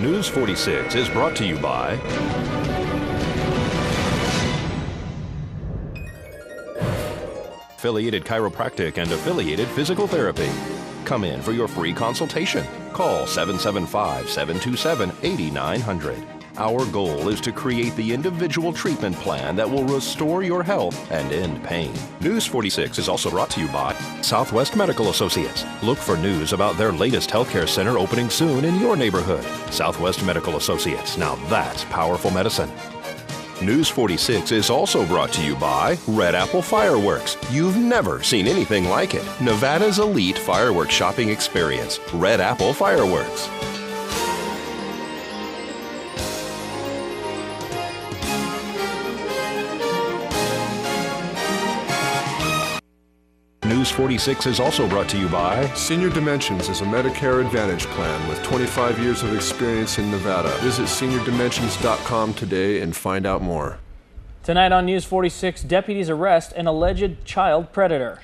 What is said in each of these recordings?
News 46 is brought to you by Affiliated Chiropractic and Affiliated Physical Therapy. Come in for your free consultation. Call 775-727-8900. Our goal is to create the individual treatment plan that will restore your health and end pain. News 46 is also brought to you by Southwest Medical Associates. Look for news about their latest healthcare center opening soon in your neighborhood. Southwest Medical Associates. Now that's powerful medicine. News 46 is also brought to you by Red Apple Fireworks. You've never seen anything like it. Nevada's elite fireworks shopping experience. Red Apple Fireworks. News 46 is also brought to you by Senior Dimensions is a Medicare Advantage plan with 25 years of experience in Nevada. Visit seniordimensions.com today and find out more. Tonight on News 46, deputies arrest an alleged child predator.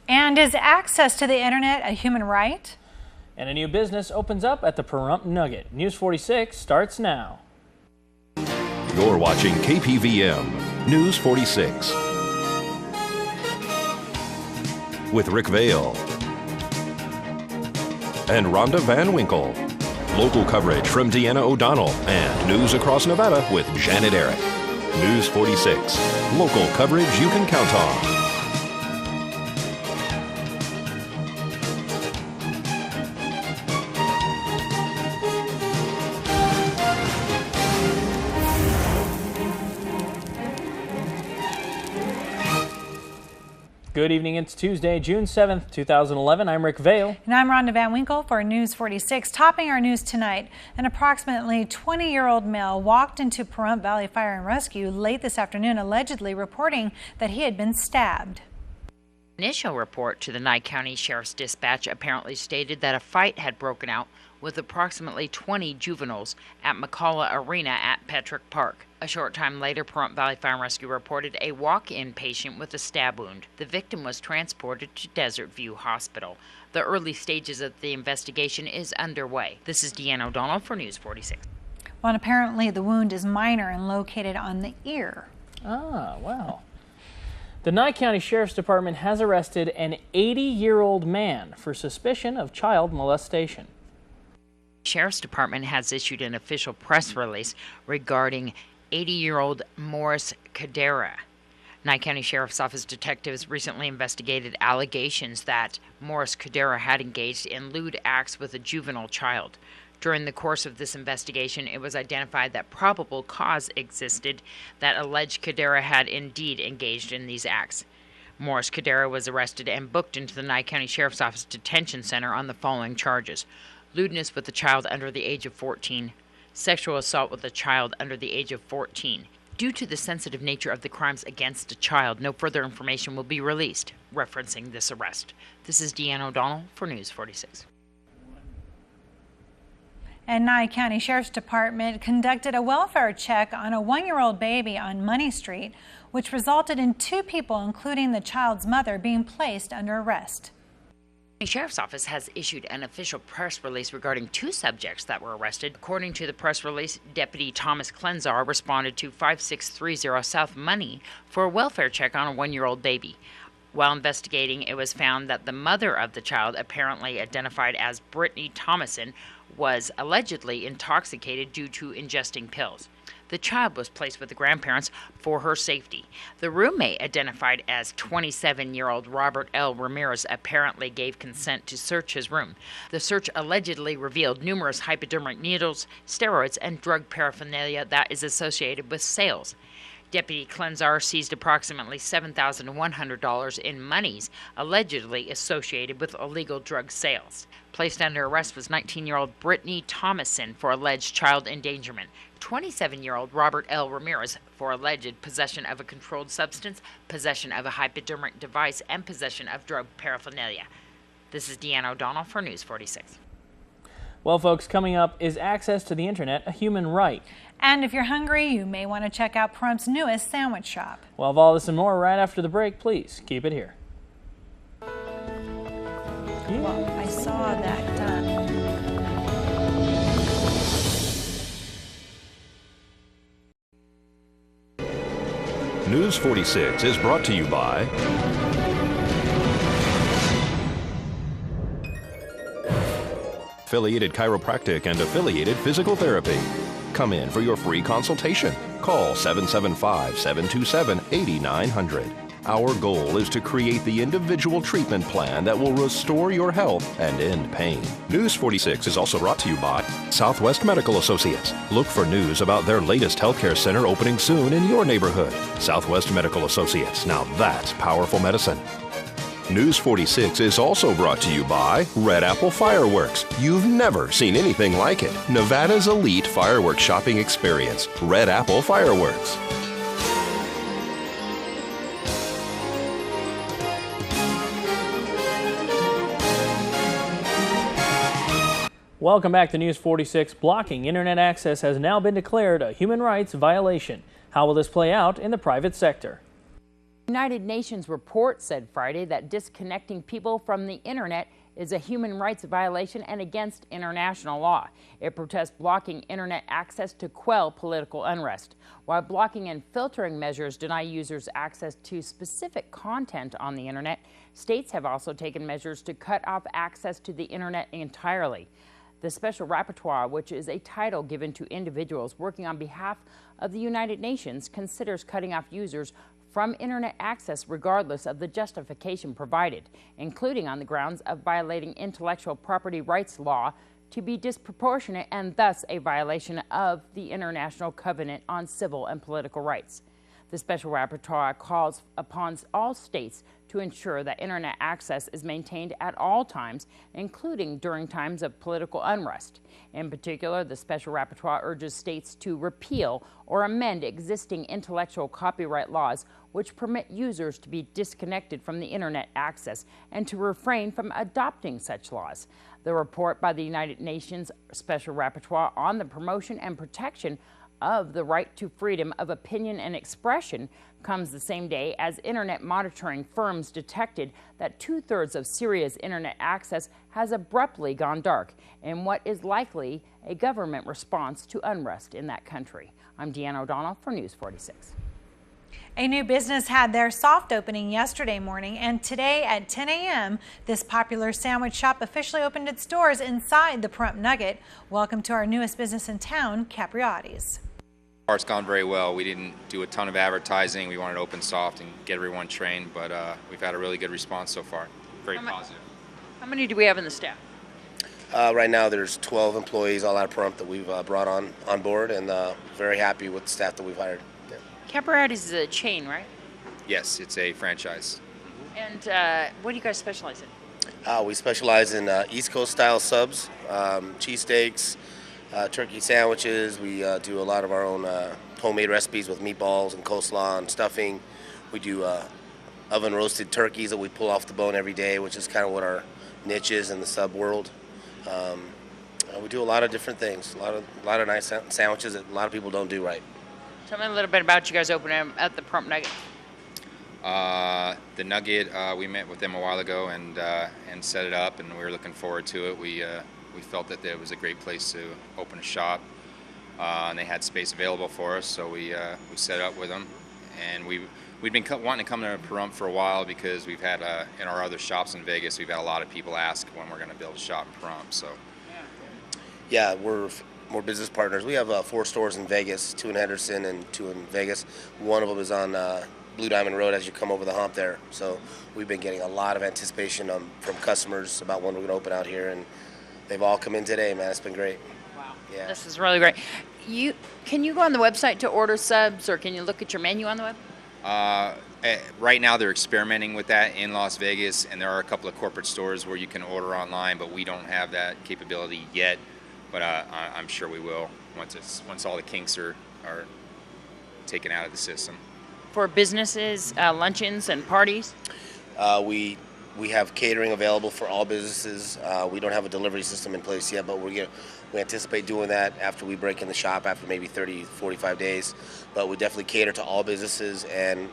And is access to the internet a human right? And a new business opens up at the Pahrump Nugget. News 46 starts now. You're watching KPVM News 46. With Rick Vale and Rhonda Van Winkle. Local coverage from Deanna O'Donnell and news across Nevada with Janet Eric. News 46. Local coverage you can count on. Good evening. It's Tuesday, June 7th, 2011. I'm Rick Vale. And I'm Rhonda Van Winkle for News 46. Topping our news tonight, an approximately 20-year-old male walked into Pahrump Valley Fire Rescue late this afternoon, allegedly reporting that he had been stabbed. Initial report to the Nye County Sheriff's Dispatch apparently stated that a fight had broken out with approximately 20 juveniles at McCullough Arena at Petrick Park. A short time later, Pahrump Valley Fire Rescue reported a walk-in patient with a stab wound. The victim was transported to Desert View Hospital. The early stages of the investigation is underway. This is Deanna O'Donnell for News 46. Well, and apparently the wound is minor and located on the ear. Ah, wow. The Nye County Sheriff's Department has arrested an 80-year-old man for suspicion of child molestation. The Sheriff's Department has issued an official press release regarding 80-year-old Morris Cadera. Nye County Sheriff's Office detectives recently investigated allegations that Morris Cadera had engaged in lewd acts with a juvenile child. During the course of this investigation, it was identified that probable cause existed that alleged Cadera had indeed engaged in these acts. Morris Cadera was arrested and booked into the Nye County Sheriff's Office Detention Center on the following charges: lewdness with a child under the age of 14, sexual assault with a child under the age of 14. Due to the sensitive nature of the crimes against a child, no further information will be released referencing this arrest. This is Deanna O'Donnell for News 46. And Nye County Sheriff's Department conducted a welfare check on a 1-year-old baby on Money Street, which resulted in 2 people, including the child's mother, being placed under arrest. The Sheriff's Office has issued an official press release regarding 2 subjects that were arrested. According to the press release, Deputy Thomas Klenzar responded to 5630 South Money for a welfare check on a 1-year-old baby. While investigating, it was found that the mother of the child, apparently identified as Brittany Thomason, was allegedly intoxicated due to ingesting pills. The child was placed with the grandparents for her safety. The roommate, identified as 27-year-old Robert L. Ramirez, apparently gave consent to search his room. The search allegedly revealed numerous hypodermic needles, steroids, and drug paraphernalia that is associated with sales. Deputy Klenzar seized approximately $7,100 in monies allegedly associated with illegal drug sales. Placed under arrest was 19-year-old Brittany Thomason for alleged child endangerment, 27-year-old Robert L. Ramirez for alleged possession of a controlled substance, possession of a hypodermic device, and possession of drug paraphernalia. This is Deanna O'Donnell for News 46. Well, folks, coming up, is access to the internet a human right? And if you're hungry, you may want to check out Pahrump's newest sandwich shop. We'll have all this and more right after the break. Please keep it here. Well, I saw that News 46 is brought to you by Affiliated Chiropractic and Affiliated Physical Therapy. Come in for your free consultation. Call 775-727-8900. Our goal is to create the individual treatment plan that will restore your health and end pain. News 46 is also brought to you by Southwest Medical Associates. Look for news about their latest healthcare center opening soon in your neighborhood. Southwest Medical Associates. Now that's powerful medicine. News 46 is also brought to you by Red Apple Fireworks. You've never seen anything like it. Nevada's elite fireworks shopping experience. Red Apple Fireworks. Welcome back to News 46. Blocking internet access has now been declared a human rights violation. How will this play out in the private sector? The United Nations report said Friday that disconnecting people from the internet is a human rights violation and against international law. It protests blocking internet access to quell political unrest, while blocking and filtering measures deny users access to specific content on the internet. States have also taken measures to cut off access to the internet entirely. The Special Rapporteur, which is a title given to individuals working on behalf of the United Nations, considers cutting off users from internet access regardless of the justification provided, including on the grounds of violating intellectual property rights law, to be disproportionate and thus a violation of the International Covenant on Civil and Political Rights. The Special Rapporteur calls upon all states to ensure that internet access is maintained at all times, including during times of political unrest. In particular, the Special Rapporteur urges states to repeal or amend existing intellectual copyright laws which permit users to be disconnected from the internet access and to refrain from adopting such laws. The report by the United Nations Special Rapporteur on the promotion and protection of the right to freedom of opinion and expression comes the same day as internet monitoring firms detected that 2/3 of Syria's internet access has abruptly gone dark in what is likely a government response to unrest in that country. I'm Deanna O'Donnell for News 46. A new business had their soft opening yesterday morning, and today at 10 a.m., this popular sandwich shop officially opened its doors inside the Pahrump Nugget. Welcome to our newest business in town, Capriottis. It's gone very well. We didn't do a ton of advertising. We wanted to open soft and get everyone trained, but we've had a really good response so far. Very positive. How many do we have in the staff? Right now there's 12 employees all out of Pahrump that we've brought on board, and very happy with the staff that we've hired. Yeah. Capriottis is a chain, right? Yes, it's a franchise. And what do you guys specialize in? We specialize in East Coast style subs, cheesesteaks, turkey sandwiches. We do a lot of our own homemade recipes with meatballs and coleslaw and stuffing. We do oven roasted turkeys that we pull off the bone every day, which is kind of what our niche is in the sub world. We do a lot of different things, a lot of nice sandwiches that a lot of people don't do right. Tell me a little bit about you guys opening at the Pahrump Nugget. The Nugget, we met with them a while ago and set it up, and we were looking forward to it. We felt that it was a great place to open a shop, and they had space available for us, so we set up with them. And we'd been wanting to come to Pahrump for a while because we've had in our other shops in Vegas, we've had a lot of people ask when we're going to build a shop in Pahrump. So yeah, we're business partners. We have 4 stores in Vegas, 2 in Henderson and 2 in Vegas. One of them is on Blue Diamond Road as you come over the hump there. So we've been getting a lot of anticipation from customers about when we're going to open out here, and they've all come in today, man. It's been great. Wow. Yeah. This is really great. Can you go on the website to order subs, or can you look at your menu on the web? Right now they're experimenting with that in Las Vegas, and there are a couple of corporate stores where you can order online, but we don't have that capability yet. But I'm sure we will once all the kinks are taken out of the system. For businesses, luncheons and parties? We have catering available for all businesses. We don't have a delivery system in place yet, but we anticipate doing that after we break in the shop after maybe 30, 45 days. But we definitely cater to all businesses and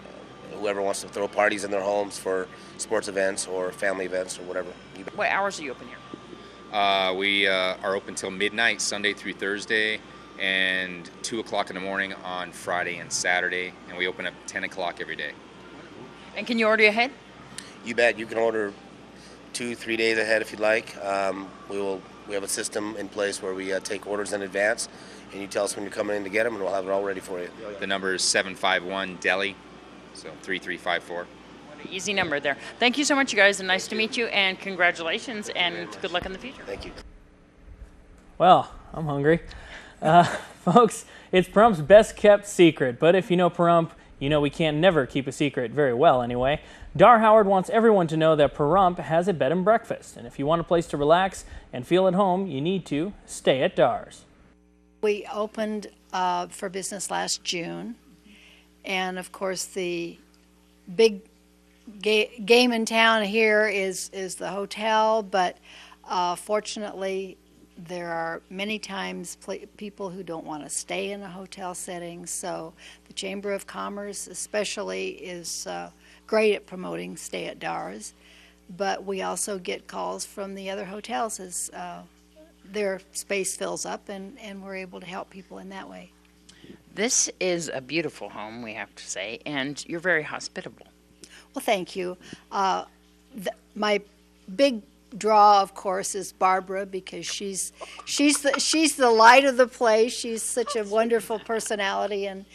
whoever wants to throw parties in their homes for sports events or family events or whatever. What hours are you open here? We are open till midnight, Sunday through Thursday, and 2 o'clock in the morning on Friday and Saturday, and we open up 10 o'clock every day. And can you order ahead? You bet. You can order 2-3 days ahead if you'd like. We have a system in place where we take orders in advance, and you tell us when you're coming in to get them, and we'll have it all ready for you. The number is 751-DELI, so 3354. Easy number there. Thank you so much, you guys, and nice to meet you, and congratulations, and good luck in the future. Thank you. Well, I'm hungry. Folks, it's Pahrump's best kept secret, but if you know Pahrump, you know we can never keep a secret very well anyway. Dar Howard wants everyone to know that Pahrump has a bed and breakfast, and if you want a place to relax and feel at home, you need to stay at Dar's. We opened for business last June, and of course the big game in town here is the hotel, but fortunately there are many times people who don't want to stay in a hotel setting, so the Chamber of Commerce especially is great at promoting stay at Dar's, but we also get calls from the other hotels as their space fills up, and we're able to help people in that way. This is a beautiful home, we have to say, and you're very hospitable. Well, thank you. My big draw, of course, is Barbara, because she's the light of the place. She's such a wonderful personality and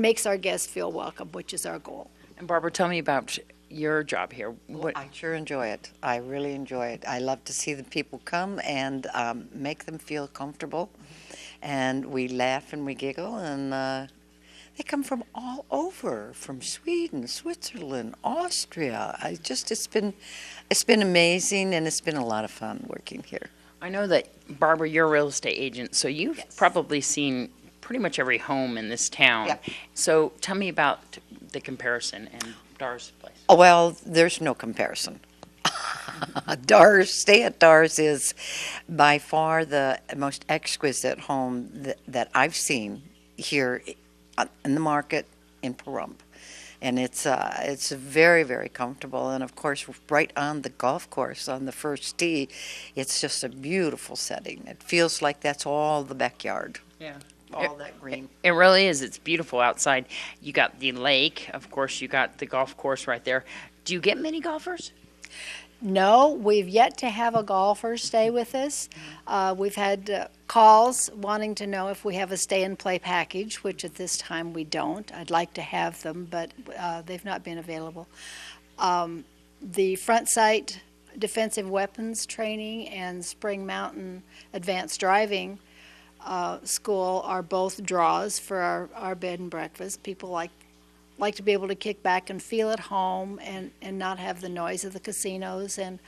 makes our guests feel welcome, which is our goal. And Barbara, tell me about your job here. Well, I sure enjoy it. I really enjoy it. I love to see the people come and make them feel comfortable, and we laugh and we giggle, and they come from all over, from Sweden, Switzerland, Austria. It's been amazing, and it's been a lot of fun working here. I know that, Barbara, you're a real estate agent, so you've probably seen pretty much every home in this town. Yep. So tell me about the comparison and Dar's place. Oh, well, there's no comparison. Stay at Dar's is by far the most exquisite home that I've seen here in the market in Pahrump. And it's very, very comfortable. And of course, right on the golf course on the first tee, it's just a beautiful setting. It feels like that's all the backyard. Yeah. All that green. It really is. It's beautiful outside. You got the lake, of course, you got the golf course right there. Do you get many golfers? No, we've yet to have a golfer stay with us. We've had calls wanting to know if we have a stay and play package, which at this time we don't. I'd like to have them, but they've not been available. The front sight defensive weapons training and Spring Mountain advanced driving school are both draws for our bed and breakfast. People like to be able to kick back and feel at home and not have the noise of the casinos. And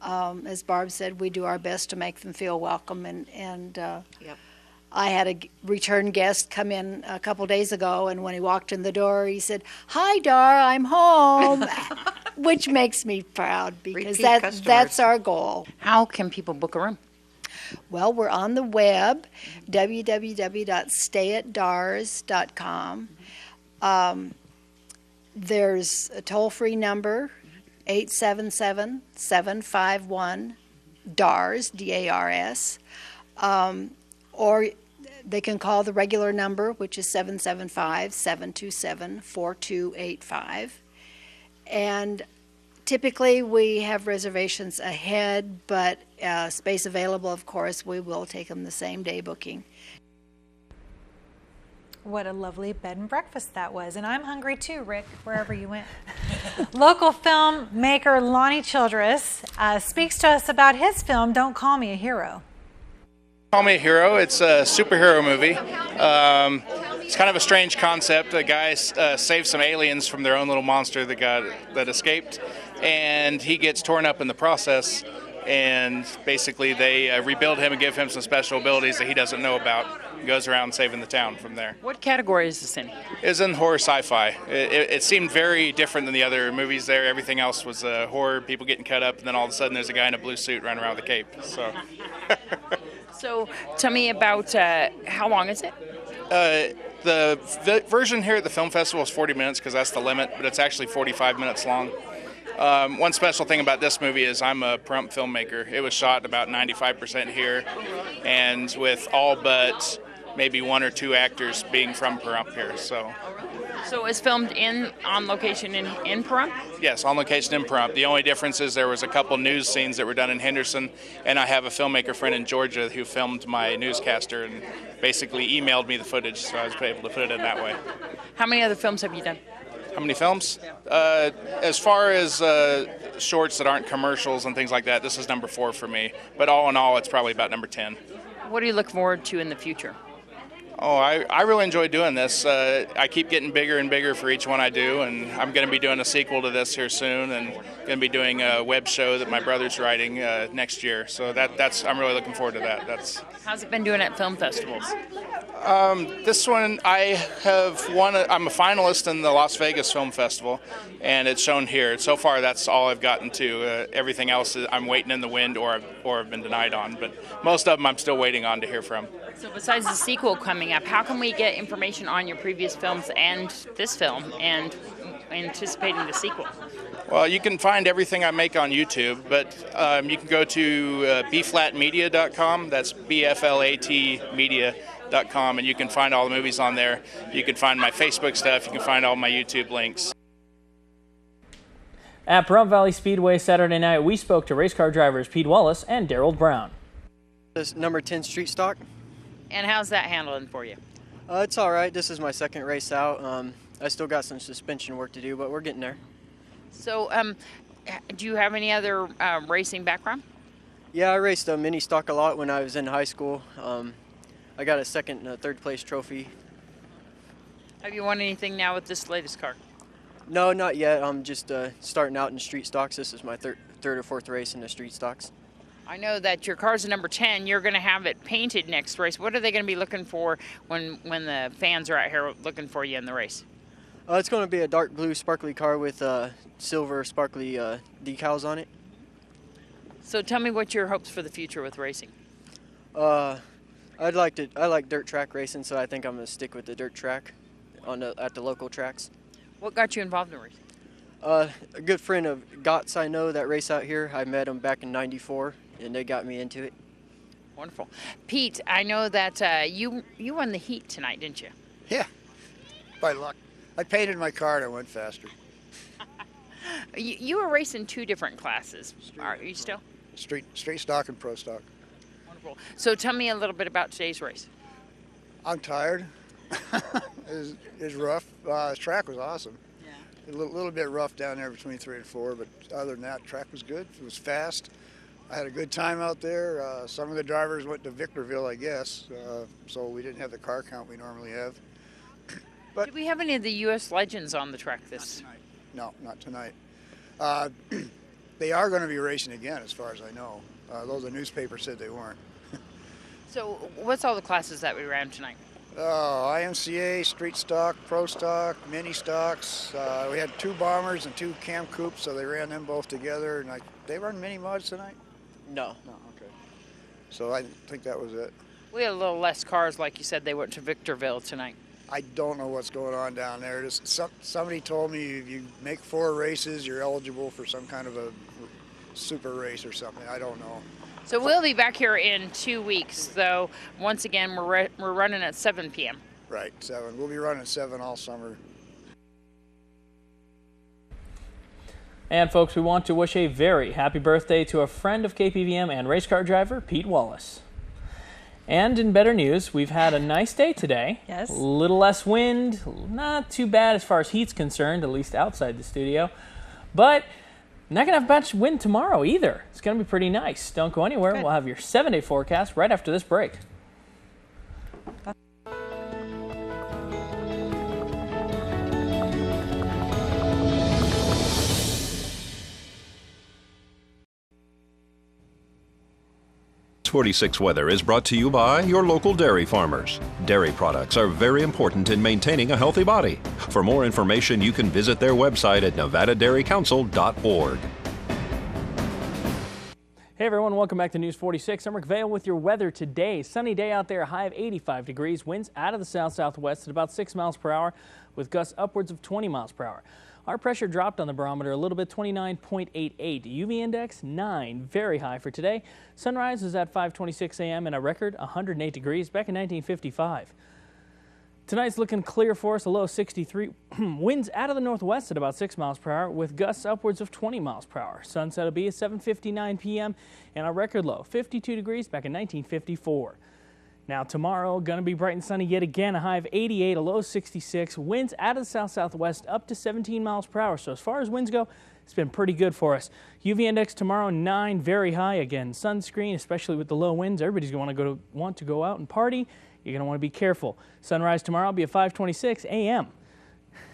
as Barb said, we do our best to make them feel welcome. And Yep. I had a return guest come in a couple days ago, and when he walked in the door, he said, "Hi, Dar, I'm home," which makes me proud, because that's our goal. How can people book a room? Well, we're on the web, www.stayatdars.com. There's a toll-free number, 877-751-DARS, D-A-R-S, or they can call the regular number, which is 775-727-4285. And typically we have reservations ahead, but space available, of course, we will take them the same day booking. What a lovely bed and breakfast that was. And I'm hungry too, Rick, wherever you went. Local filmmaker Lonnie Childress speaks to us about his film, Don't Call Me a Hero. Call Me a Hero. It's a superhero movie. It's kind of a strange concept. The guy saves some aliens from their own little monster that escaped, and he gets torn up in the process. And basically, they rebuild him and give him some special abilities that he doesn't know about. He goes around saving the town from there. What category is this in? It's in horror sci-fi. It seemed very different than the other movies there. Everything else was horror, people getting cut up, and then all of a sudden there's a guy in a blue suit running around with a cape. So tell me about how long is it? The version here at the film festival is 40 minutes because that's the limit, but it's actually 45 minutes long. One special thing about this movie is I'm a Pahrump filmmaker. It was shot about 95% here, and with all but maybe 1 or 2 actors being from Pahrump here. So it's filmed on location in Pahrump? Yes, on location in Pahrump. The only difference is there was a couple news scenes that were done in Henderson, and I have a filmmaker friend in Georgia who filmed my newscaster and basically emailed me the footage, so I was able to put it in that way. How many other films have you done? How many films? As far as shorts that aren't commercials and things like that, this is number 4 for me. But all in all, it's probably about number 10. What do you look forward to in the future? Oh, I really enjoy doing this. I keep getting bigger and bigger for each one I do, and I'm going to be doing a sequel to this here soon, and going to be doing a web show that my brother's writing next year. So I'm really looking forward to that. How's it been doing at film festivals? This one I have won. I'm a finalist in the Las Vegas Film Festival, and it's shown here. So far, that's all I've gotten to. Everything else I'm waiting in the wind or have been denied on, but most of them I'm still waiting on to hear from. So besides the sequel coming up, how can we get information on your previous films and this film and anticipating the sequel? Well, you can find everything I make on YouTube, but you can go to bflatmedia.com. That's BFLAT media.com, and you can find all the movies on there. You can find my Facebook stuff. You can find all my YouTube links. At Pahrump Valley Speedway Saturday night, we spoke to race car drivers Pete Wallace and Daryl Brown. This number 10 street stock. And how's that handling for you? It's all right. This is my second race out. I still got some suspension work to do, but we're getting there. So, do you have any other racing background? Yeah, I raced a mini stock a lot when I was in high school. I got a third place trophy. Have you won anything now with this latest car? No, not yet. I'm just starting out in street stocks. This is my third or fourth race in the street stocks. I know that your car's a number 10. You're going to have it painted next race. What are they going to be looking for when the fans are out here looking for you in the race? It's going to be a dark blue sparkly car with silver sparkly decals on it. So tell me what your hopes for the future with racing. I like dirt track racing, so I think I'm going to stick with the dirt track at the local tracks. What got you involved in racing? A good friend of Gott's I know that race out here. I met him back in '94, and they got me into it. Wonderful. Pete, I know that you won the heat tonight, didn't you? Yeah, by luck. I painted my car and I went faster. You were racing 2 different classes. Are you still? Street stock and pro stock. Wonderful. So tell me a little bit about today's race. I'm tired. It was rough. The track was awesome. Yeah. A little bit rough down there between 3 and 4, but other than that, the track was good. It was fast. I had a good time out there. Some of the drivers went to Victorville, I guess, so we didn't have the car count we normally have. But did we have any of the U.S. legends on the track this? No, not tonight. They are going to be racing again, as far as I know. Though the newspaper said they weren't. So what's all the classes that we ran tonight? IMCA, street stock, pro stock, mini stocks. We had 2 bombers and 2 cam coupes, so they ran them both together. And they run mini mods tonight? No. No, okay. So I think that was it. We had a little less cars, like you said. They went to Victorville tonight. I don't know what's going on down there. Just somebody told me if you make 4 races, you're eligible for some kind of a super race or something. I don't know. So we'll be back here in 2 weeks, though. Once again, we're running at 7 p.m. Right, 7. We'll be running 7 all summer. And folks, we want to wish a very happy birthday to a friend of KPVM and race car driver, Pete Wallace. And in better news, we've had a nice day today. Yes. A little less wind, not too bad as far as heat's concerned, at least outside the studio. But not going to have much wind tomorrow either. It's going to be pretty nice. Don't go anywhere. Good. We'll have your 7-day forecast right after this break. News 46 weather is brought to you by your local dairy farmers. Dairy products are very important in maintaining a healthy body. For more information, you can visit their website at nevadadairycouncil.org. Hey everyone, welcome back to News 46. I'm Rick Vale with your weather today. Sunny day out there, high of 85 degrees, winds out of the south-southwest at about 6 miles per hour with gusts upwards of 20 miles per hour. Our pressure dropped on the barometer a little bit, 29.88. UV index 9, very high for today. Sunrise was at 5:26 a.m. and a record 108 degrees back in 1955. Tonight's looking clear for us, a low 63. Winds out of the northwest at about 6 miles per hour with gusts upwards of 20 miles per hour. Sunset will be at 7:59 p.m. and a record low 52 degrees back in 1954. Now tomorrow, going to be bright and sunny yet again, a high of 88, a low 66. Winds out of the south-southwest up to 17 miles per hour. So as far as winds go, it's been pretty good for us. UV index tomorrow 9, very high again. Sunscreen, especially with the low winds, everybody's going to want to go out and party. You're going to want to be careful. Sunrise tomorrow will be at 5:26 a.m.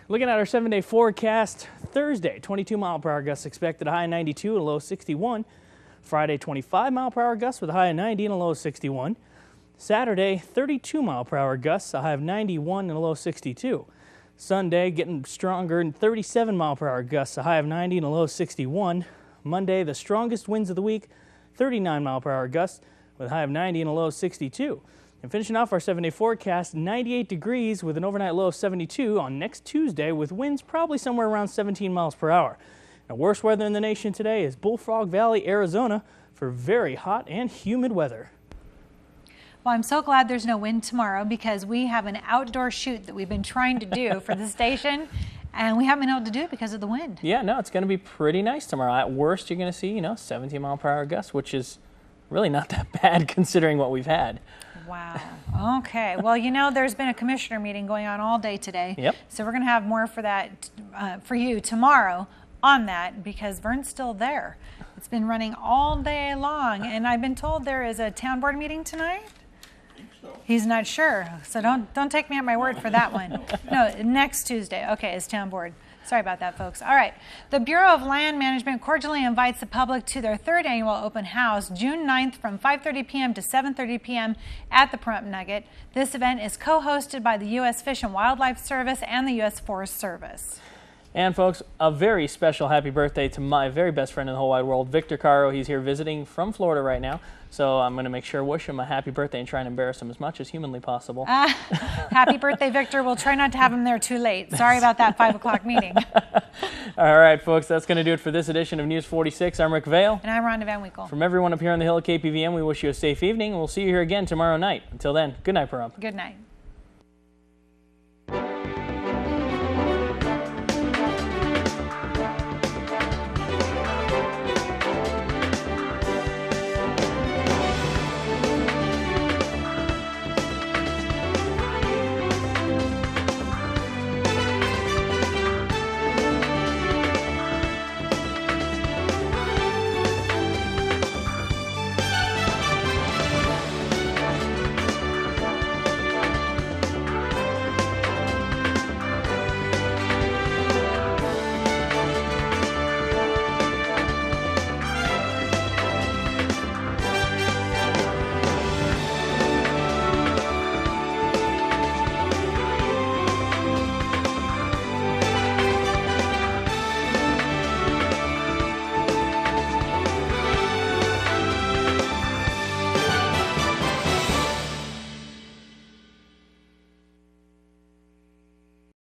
Looking at our 7-day forecast, Thursday, 22 mile per hour gusts expected, a high of 92 and a low of 61. Friday, 25 mile per hour gusts with a high of 90 and a low of 61. Saturday, 32 mile per hour gusts, a high of 91 and a low of 62. Sunday, getting stronger, and 37 mile per hour gusts, a high of 90 and a low of 61. Monday, the strongest winds of the week, 39 mile per hour gusts with a high of 90 and a low of 62. And finishing off our 7-day forecast, 98 degrees with an overnight low of 72 on next Tuesday with winds probably somewhere around 17 miles per hour. Now, worst weather in the nation today is Bullfrog Valley, Arizona for very hot and humid weather. Well, I'm so glad there's no wind tomorrow because we have an outdoor shoot that we've been trying to do for the station, and we haven't been able to do it because of the wind. Yeah, no, it's going to be pretty nice tomorrow. At worst, you're going to see, 17 mile per hour gusts, which is really not that bad considering what we've had. Wow. Okay. Well, there's been a commissioner meeting going on all day today. Yep. So we're going to have more for that for you tomorrow on that because Vern's still there. It's been running all day long, and I've been told there is a town board meeting tonight. He's not sure, so don't take me at my word for that one. No, next Tuesday. Okay, it's town board. Sorry about that, folks. All right. The Bureau of Land Management cordially invites the public to their 3rd annual open house, June 9th from 5:30 p.m. to 7:30 p.m. at the Pahrump Nugget. This event is co-hosted by the U.S. Fish and Wildlife Service and the U.S. Forest Service. And folks, a very special happy birthday to my very best friend in the whole wide world, Victor Caro. He's here visiting from Florida right now. So I'm going to make sure wish him a happy birthday and try and embarrass him as much as humanly possible. Happy birthday, Victor. We'll try not to have him there too late. Sorry about that 5 o'clock meeting. All right, folks, that's going to do it for this edition of News 46. I'm Rick Vale. And I'm Rhonda Van Winkle. From everyone up here on the hill at KPVM, we wish you a safe evening. We'll see you here again tomorrow night. Until then, good night, Pahrump. Good night.